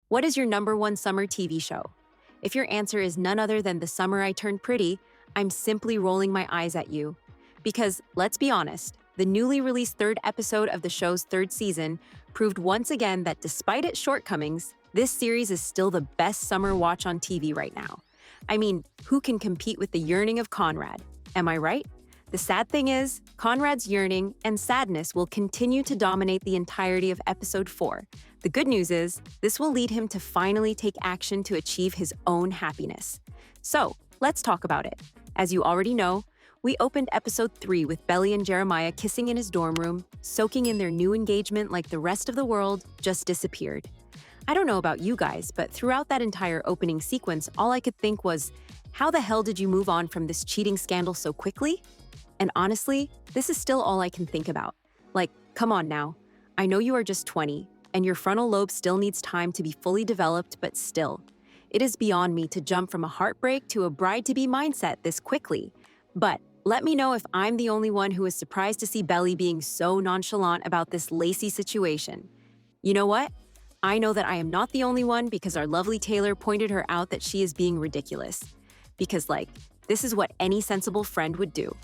What is your number one summer TV show? If your answer is none other than The Summer I Turned Pretty, I'm simply rolling my eyes at you. Because, let's be honest, the newly released third episode of the show's third season proved once again that despite its shortcomings, this series is still the best summer watch on TV right now. I mean, who can compete with the yearning of Conrad? Am I right? The sad thing is, Conrad's yearning and sadness will continue to dominate the entirety of episode 4. The good news is, this will lead him to finally take action to achieve his own happiness. So, let's talk about it. As you already know, we opened episode 3 with Belly and Jeremiah kissing in his dorm room, soaking in their new engagement like the rest of the world just disappeared. I don't know about you guys, but throughout that entire opening sequence, all I could think was, how the hell did you move on from this cheating scandal so quickly? And honestly, this is still all I can think about. Like, come on now. I know you are just 20, and your frontal lobe still needs time to be fully developed, but still. It is beyond me to jump from a heartbreak to a bride-to-be mindset this quickly. But let me know if I'm the only one who is surprised to see Belly being so nonchalant about this Lacey situation. You know what? I know that I am not the only one because our lovely Taylor pointed her out that she is being ridiculous. Because, this is what any sensible friend would do.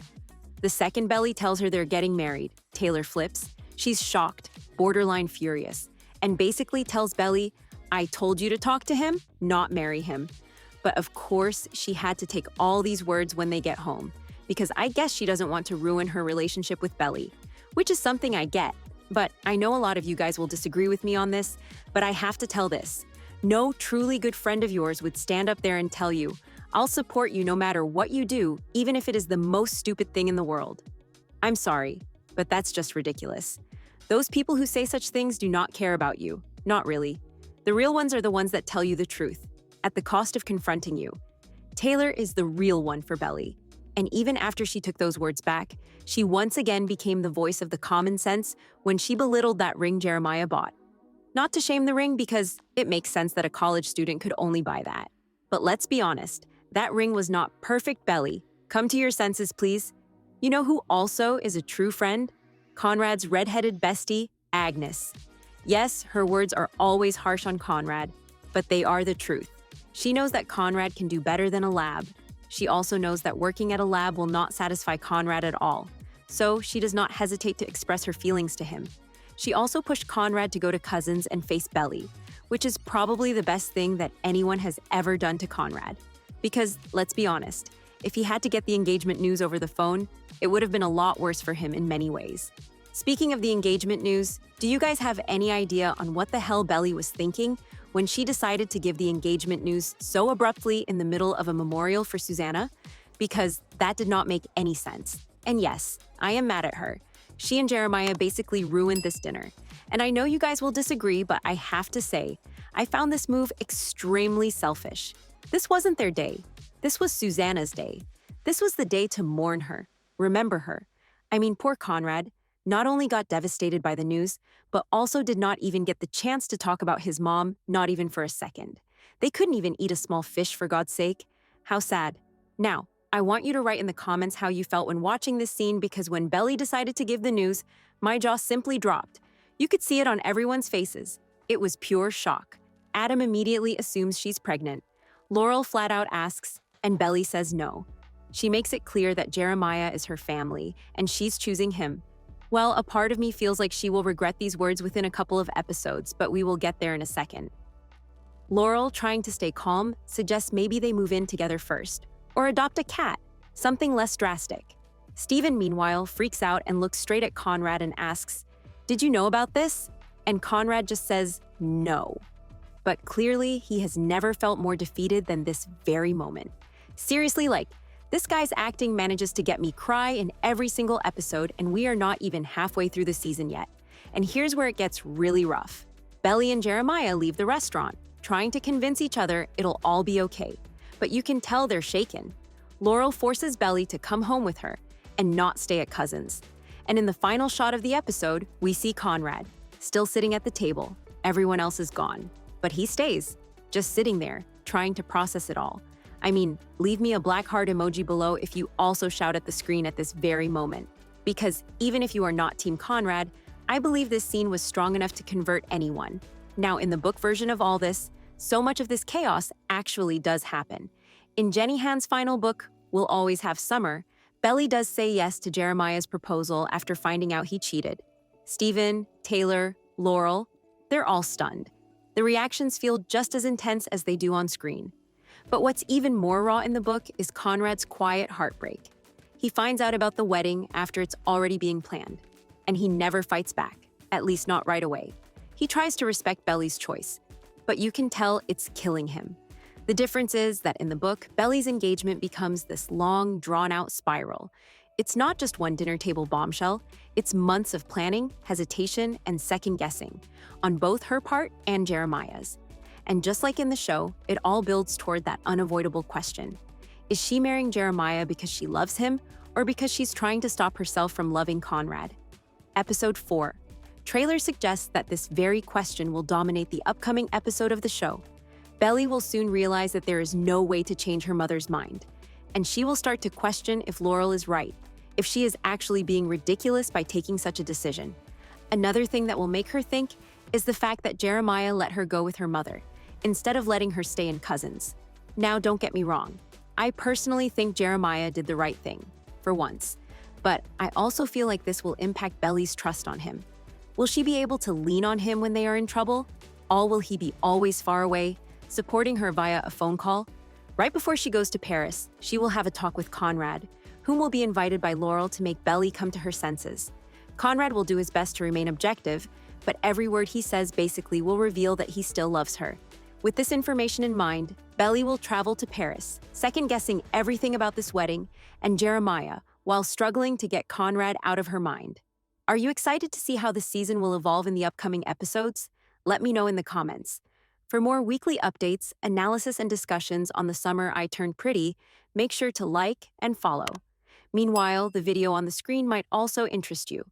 The second Belly tells her they're getting married, Taylor flips. She's shocked, borderline furious, and basically tells Belly, I told you to talk to him, not marry him. But of course, she had to take all these words when they get home, because I guess she doesn't want to ruin her relationship with Belly, which is something I get. But I know a lot of you guys will disagree with me on this, but I have to tell this. No truly good friend of yours would stand up there and tell you, I'll support you no matter what you do, even if it is the most stupid thing in the world. I'm sorry, but that's just ridiculous. Those people who say such things do not care about you. Not really. The real ones are the ones that tell you the truth, at the cost of confronting you. Taylor is the real one for Belly. And even after she took those words back, she once again became the voice of the common sense when she belittled that ring Jeremiah bought. Not to shame the ring because it makes sense that a college student could only buy that. But let's be honest, that ring was not perfect. Belly. Come to your senses, please. You know who also is a true friend? Conrad's redheaded bestie, Agnes. Yes, her words are always harsh on Conrad, but they are the truth. She knows that Conrad can do better than a lab. She also knows that working at a lab will not satisfy Conrad at all, so she does not hesitate to express her feelings to him. She also pushed Conrad to go to Cousins and face Belly, which is probably the best thing that anyone has ever done to Conrad. Because, let's be honest, if he had to get the engagement news over the phone, it would have been a lot worse for him in many ways. Speaking of the engagement news, do you guys have any idea on what the hell Belly was thinking when she decided to give the engagement news so abruptly in the middle of a memorial for Susanna? Because that did not make any sense. And yes, I am mad at her. She and Jeremiah basically ruined this dinner. And I know you guys will disagree, but I have to say, I found this move extremely selfish. This wasn't their day. This was Susanna's day. This was the day to mourn her, remember her. I mean, poor Conrad not only got devastated by the news, but also did not even get the chance to talk about his mom, not even for a second. They couldn't even eat a small fish, for God's sake. How sad. Now, I want you to write in the comments how you felt when watching this scene, because when Belly decided to give the news, my jaw simply dropped. You could see it on everyone's faces. It was pure shock. Adam immediately assumes she's pregnant. Laurel flat out asks, and Belly says no. She makes it clear that Jeremiah is her family, and she's choosing him. Well, a part of me feels like she will regret these words within a couple of episodes, but we will get there in a second. Laurel, trying to stay calm, suggests maybe they move in together first, or adopt a cat, something less drastic. Steven, meanwhile, freaks out and looks straight at Conrad and asks, "Did you know about this?" And Conrad just says, no. But clearly, he has never felt more defeated than this very moment. Seriously, this guy's acting manages to get me cry in every single episode, and we are not even halfway through the season yet. And here's where it gets really rough. Belly and Jeremiah leave the restaurant, trying to convince each other it'll all be okay. But you can tell they're shaken. Laurel forces Belly to come home with her and not stay at Cousins. And in the final shot of the episode, we see Conrad, still sitting at the table. Everyone else is gone. But he stays, just sitting there, trying to process it all. I mean, leave me a black heart emoji below if you also shout at the screen at this very moment. Because even if you are not Team Conrad, I believe this scene was strong enough to convert anyone. Now, in the book version of all this, so much of this chaos actually does happen. In Jenny Han's final book, We'll Always Have Summer, Belly does say yes to Jeremiah's proposal after finding out he cheated. Stephen, Taylor, Laurel, they're all stunned. The reactions feel just as intense as they do on screen. But what's even more raw in the book is Conrad's quiet heartbreak. He finds out about the wedding after it's already being planned, and he never fights back, at least not right away. He tries to respect Belly's choice, but you can tell it's killing him. The difference is that in the book, Belly's engagement becomes this long, drawn-out spiral. It's not just one dinner table bombshell, it's months of planning, hesitation, and second-guessing, on both her part and Jeremiah's. And just like in the show, it all builds toward that unavoidable question. Is she marrying Jeremiah because she loves him, or because she's trying to stop herself from loving Conrad? Episode 4. Trailer suggests that this very question will dominate the upcoming episode of the show. Belly will soon realize that there is no way to change her mother's mind, and she will start to question if Laurel is right, if she is actually being ridiculous by taking such a decision. Another thing that will make her think is the fact that Jeremiah let her go with her mother, instead of letting her stay in Cousins. Now, don't get me wrong. I personally think Jeremiah did the right thing, for once, but I also feel like this will impact Belly's trust on him. Will she be able to lean on him when they are in trouble? Or will he be always far away, supporting her via a phone call? Right before she goes to Paris, she will have a talk with Conrad, whom will be invited by Laurel to make Belly come to her senses. Conrad will do his best to remain objective, but every word he says basically will reveal that he still loves her. With this information in mind, Belly will travel to Paris, second-guessing everything about this wedding and Jeremiah, while struggling to get Conrad out of her mind. Are you excited to see how the season will evolve in the upcoming episodes? Let me know in the comments. For more weekly updates, analysis, and discussions on The Summer I Turned Pretty, make sure to like and follow. Meanwhile, the video on the screen might also interest you.